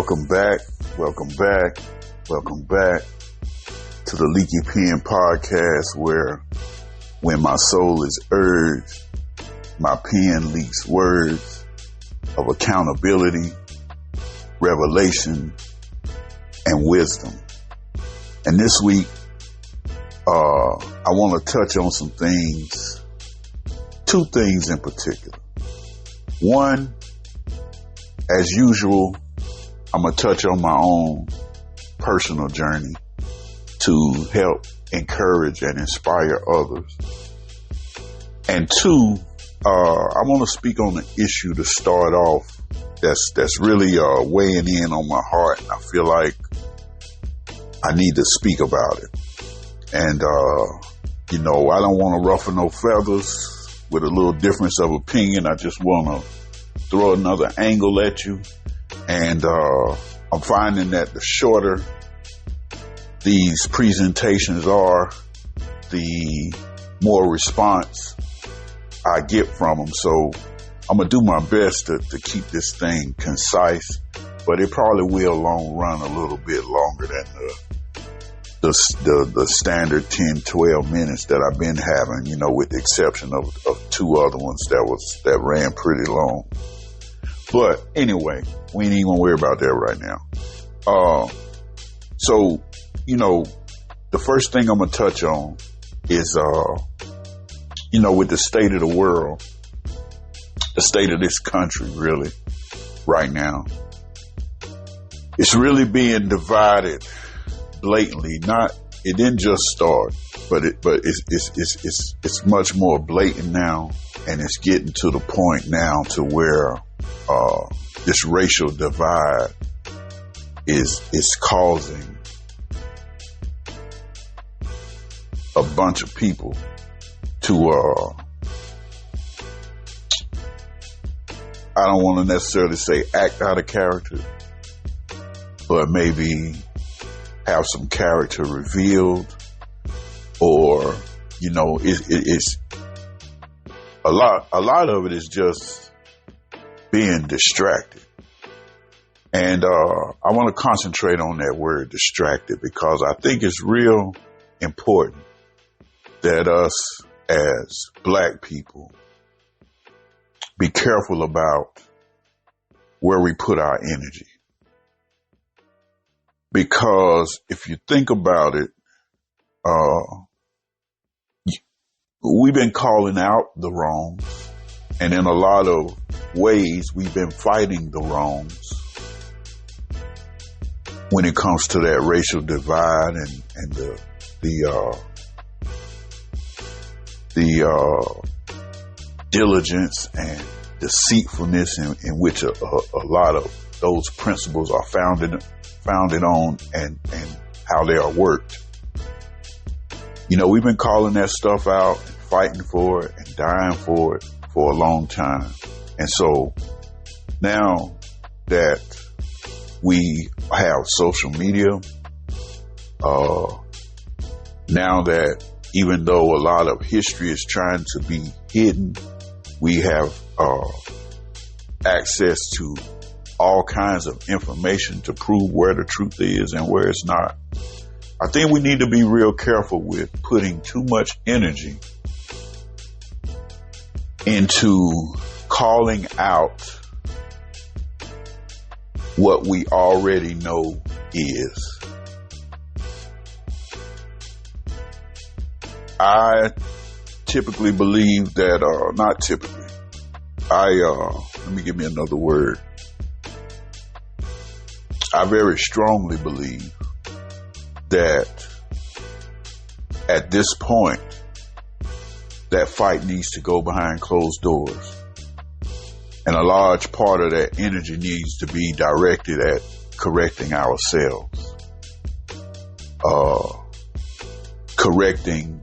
Welcome back, welcome back, welcome back to the Leaky Pen podcast, where when my soul is urged, my pen leaks words of accountability, revelation, and wisdom. And this week, I want to touch on some things, two things in particular. One, as usual, I'm going to touch on my own personal journey to help encourage and inspire others. And two, I want to speak on an issue to start off that's really weighing in on my heart. I feel like I need to speak about it. And, I don't want to ruffle no feathers with a little difference of opinion. I just want to throw another angle at you. And I'm finding that the shorter these presentations are, the more response I get from them. So I'm going to do my best to keep this thing concise, but it probably will long run a little bit longer than the standard 10, 12 minutes that I've been having, with the exception of two other ones that ran pretty long. But anyway, we ain't even gonna worry about that right now. So, the first thing I'm gonna touch on is, with the state of the world, the state of this country, really, right now. It's really being divided blatantly. It didn't just start, but it's much more blatant now, and it's getting to the point now to where this racial divide is causing a bunch of people to I don't want to necessarily say act out of character, but maybe have some character revealed, or it's a lot of it is just being distracted. And I want to concentrate on that word distracted, because I think it's real important that us as Black people be careful about where we put our energy. Because if you think about it, we've been calling out the wrongs, and in a lot of ways we've been fighting the wrongs when it comes to that racial divide and the diligence and deceitfulness in which a lot of those principles are founded on, and how they are worked. We've been calling that stuff out, and fighting for it, and dying for it for a long time. And so now that we have social media, now that even though a lot of history is trying to be hidden, we have access to all kinds of information to prove where the truth is and where it's not. I think we need to be real careful with putting too much energy into calling out what we already know is. I typically believe that, not typically, let me give me another word. I very strongly believe that at this point, that fight needs to go behind closed doors. And a large part of that energy needs to be directed at correcting ourselves, correcting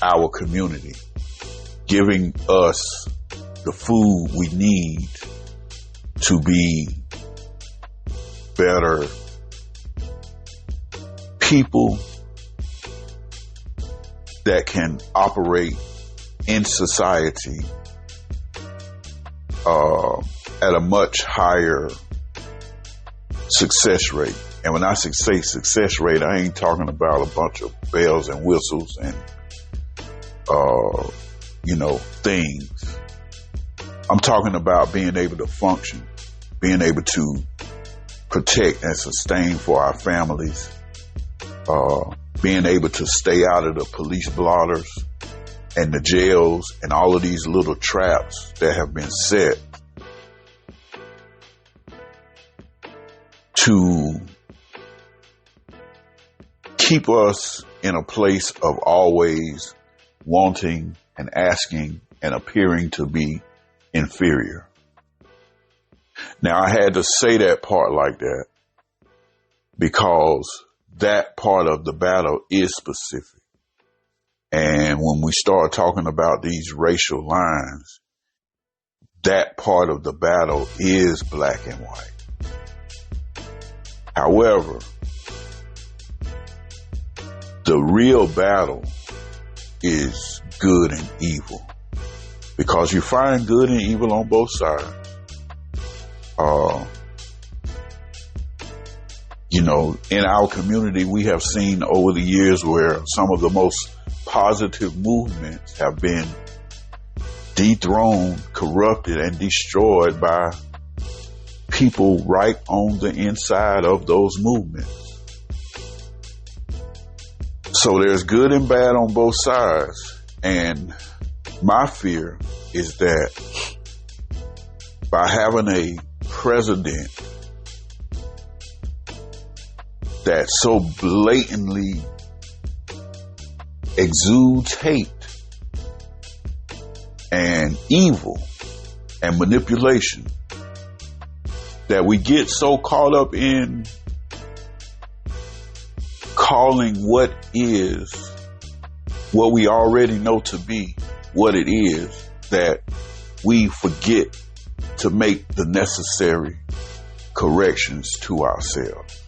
our community, giving us the food we need to be better people that can operate in society at a much higher success rate. And when I say success rate, I ain't talking about a bunch of bells and whistles and, things. I'm talking about being able to function, being able to protect and sustain for our families, being able to stay out of the police blotters and the jails and all of these little traps that have been set to keep us in a place of always wanting and asking and appearing to be inferior. Now, I had to say that part like that because that part of the battle is specific. And when we start talking about these racial lines, that part of the battle is black and white. However, the real battle is good and evil, because you find good and evil on both sides. In our community, we have seen over the years where some of the most positive movements have been dethroned, corrupted, and destroyed by people right on the inside of those movements. So there's good and bad on both sides. And my fear is that by having a president that so blatantly exudes hate and evil and manipulation, that we get so caught up in calling what we already know to be what it is, that we forget to make the necessary corrections to ourselves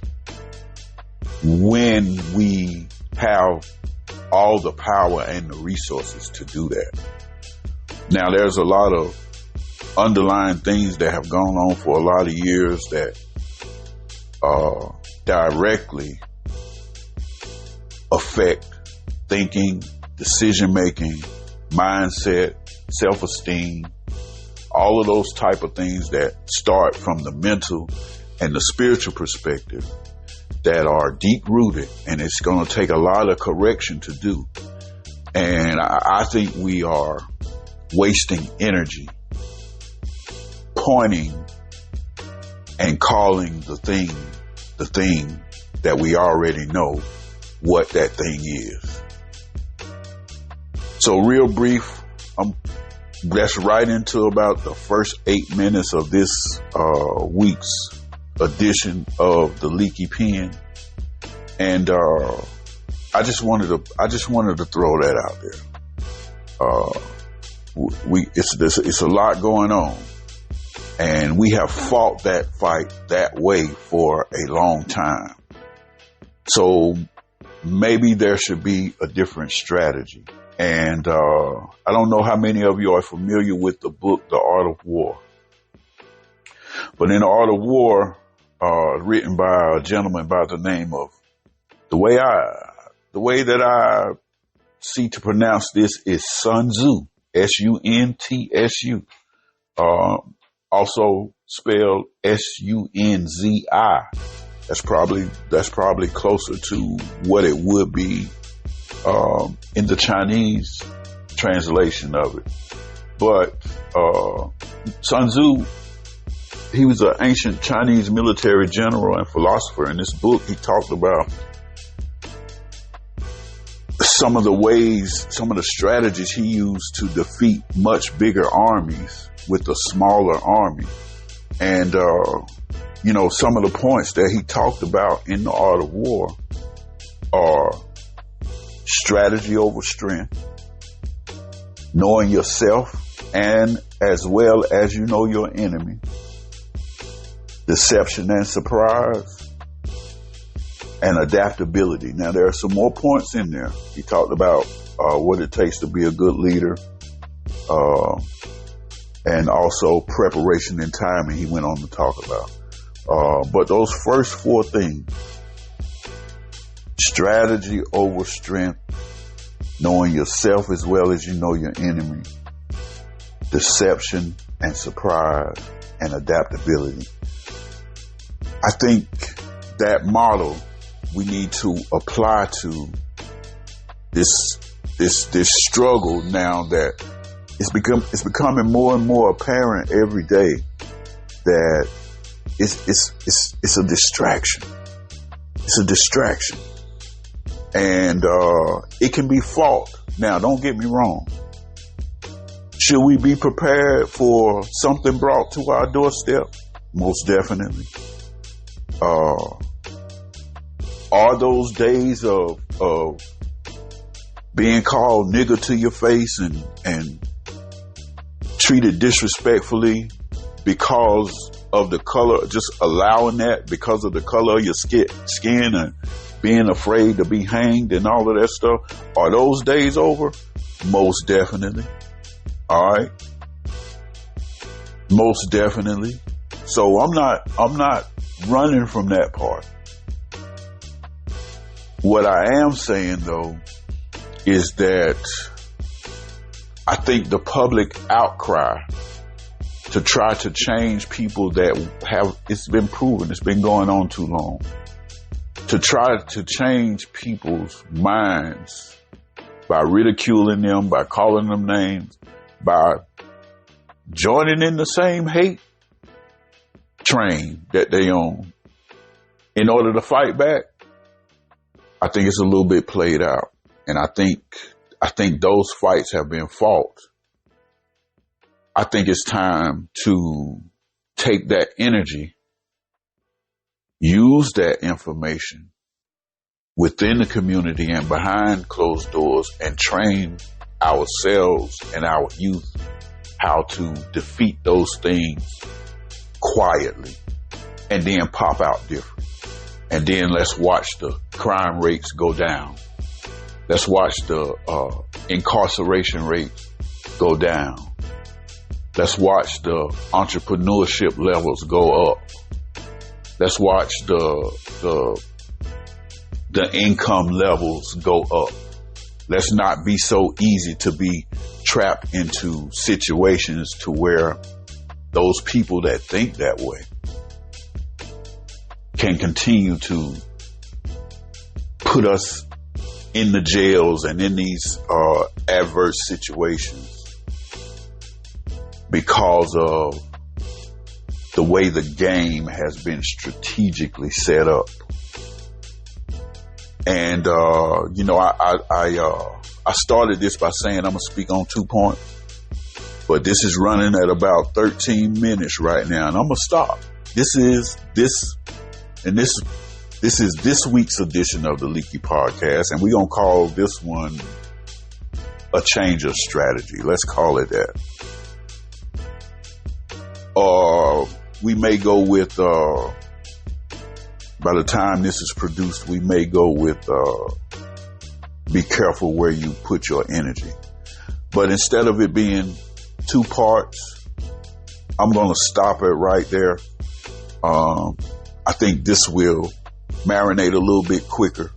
when we have all the power and the resources to do that. Now, there's a lot of underlying things that have gone on for a lot of years that directly affect thinking, decision-making, mindset, self-esteem, all of those type of things that start from the mental and the spiritual perspective that are deep-rooted, and it's going to take a lot of correction to do. And I think we are wasting energy pointing and calling the thing that we already know what that thing is. So real brief, that's right into about the first 8 minutes of this week's edition of the Leaky Pen, and I just wanted to throw that out there. It's a lot going on, and we have fought that fight that way for a long time. So maybe there should be a different strategy. And I don't know how many of you are familiar with the book, The Art of War. But in The Art of War, written by a gentleman by the name of, the way that I see to pronounce this is Sun Tzu, Suntsu. Also spelled Sunzi. That's probably closer to what it would be in the Chinese translation of it. But Sun Tzu, he was an ancient Chinese military general and philosopher. In this book, he talked about some of the strategies he used to defeat much bigger armies with a smaller army. And, some of the points that he talked about in The Art of War are strategy over strength, knowing yourself and as well as you know your enemy, deception and surprise, and adaptability. Now, there are some more points in there. He talked about what it takes to be a good leader, and also preparation and timing he went on to talk about. But those first four things: strategy over strength, knowing yourself as well as you know your enemy, deception and surprise, and adaptability. I think that model we need to apply to this struggle now that it's becoming more and more apparent every day that it's a distraction. It's a distraction. And it can be fought. Now, don't get me wrong. Should we be prepared for something brought to our doorstep? Most definitely. Are those days of being called nigger to your face and treated disrespectfully because of the color, just allowing that because of the color of your skin and being afraid to be hanged and all of that stuff, are those days over? Most definitely. All right. Most definitely. So I'm not running from that part. What I am saying though is that I think the public outcry to try to change people that it's been proven, it's been going on too long, to try to change people's minds by ridiculing them, by calling them names, by joining in the same hate train that they own in order to fight back, I think it's a little bit played out. And I think those fights have been fought. I think it's time to take that energy, use that information within the community and behind closed doors, and train ourselves and our youth how to defeat those things quietly and then pop out different. And then let's watch the crime rates go down. Let's watch the incarceration rates go down. Let's watch the entrepreneurship levels go up. Let's watch the income levels go up. Let's not be so easy to be trapped into situations to where those people that think that way can continue to put us in the jails and in these adverse situations because of the way the game has been strategically set up. And I started this by saying I'm gonna speak on 2 points, but this is running at about 13 minutes right now, and I'm gonna stop. This is this week's edition of the Leaky Podcast, and we're gonna call this one a change of strategy. Let's call it that. We may go with, by the time this is produced, we may go with, be careful where you put your energy. But instead of it being 2 parts, I'm going to stop it right there. I think this will marinate a little bit quicker.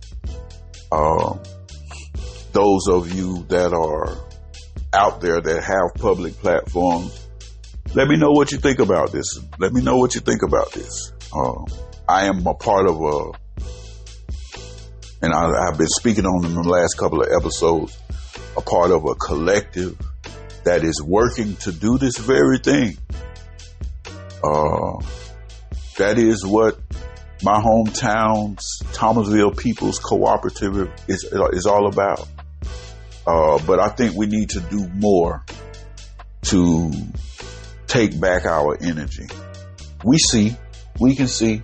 Those of you that are out there that have public platforms, let me know what you think about this. Let me know what you think about this. I am a part of and I've been speaking on in the last couple of episodes, a part of a collective that is working to do this very thing. That is what my hometown's Thomasville People's Cooperative is all about. But I think we need to do more to take back our energy. We can see,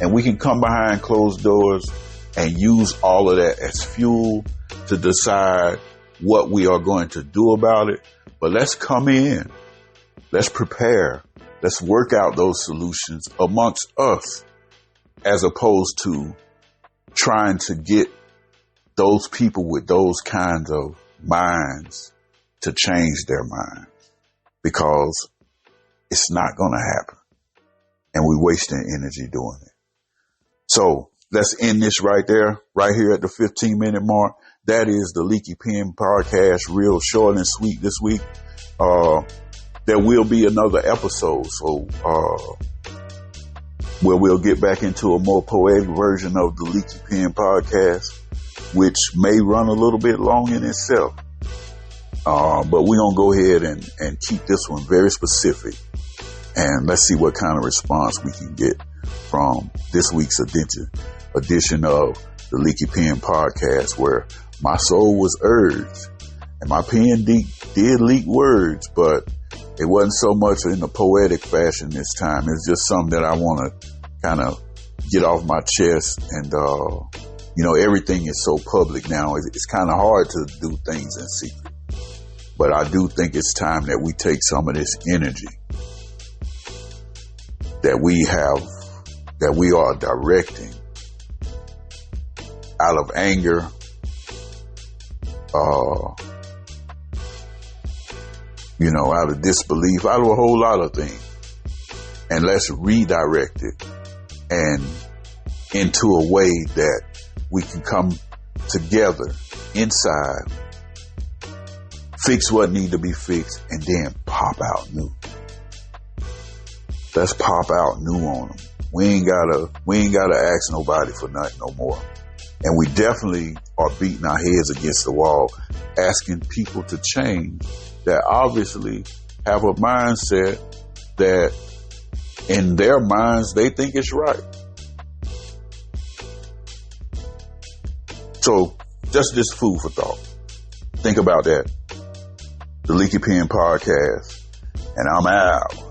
and we can come behind closed doors and use all of that as fuel to decide what we are going to do about it. But let's come in. Let's prepare. Let's work out those solutions amongst us, as opposed to trying to get those people with those kinds of minds to change their minds, because it's not going to happen. and we wasting energy doing it. So let's end this right there, right here at the 15-minute mark. That is the Leaky Pen podcast, real short and sweet this week. There will be another episode, so where we'll get back into a more poetic version of the Leaky Pen podcast, which may run a little bit long in itself. But we're going to go ahead and keep this one very specific. And let's see what kind of response we can get from this week's edition of the Leaky Pen podcast, where my soul was urged and my pen did leak words, but it wasn't so much in a poetic fashion this time. It's just something that I want to kind of get off my chest. And, everything is so public now. It's kind of hard to do things in secret. But I do think it's time that we take some of this energy that we have, that we are directing out of anger, out of disbelief, out of a whole lot of things. And let's redirect it and into a way that we can come together inside, fix what need to be fixed, and then pop out new. Let's pop out new on them. We ain't gotta ask nobody for nothing no more. And we definitely are beating our heads against the wall, asking people to change that obviously have a mindset that in their minds, they think it's right. So just this food for thought. Think about that. The Leaky Pen podcast, and I'm out.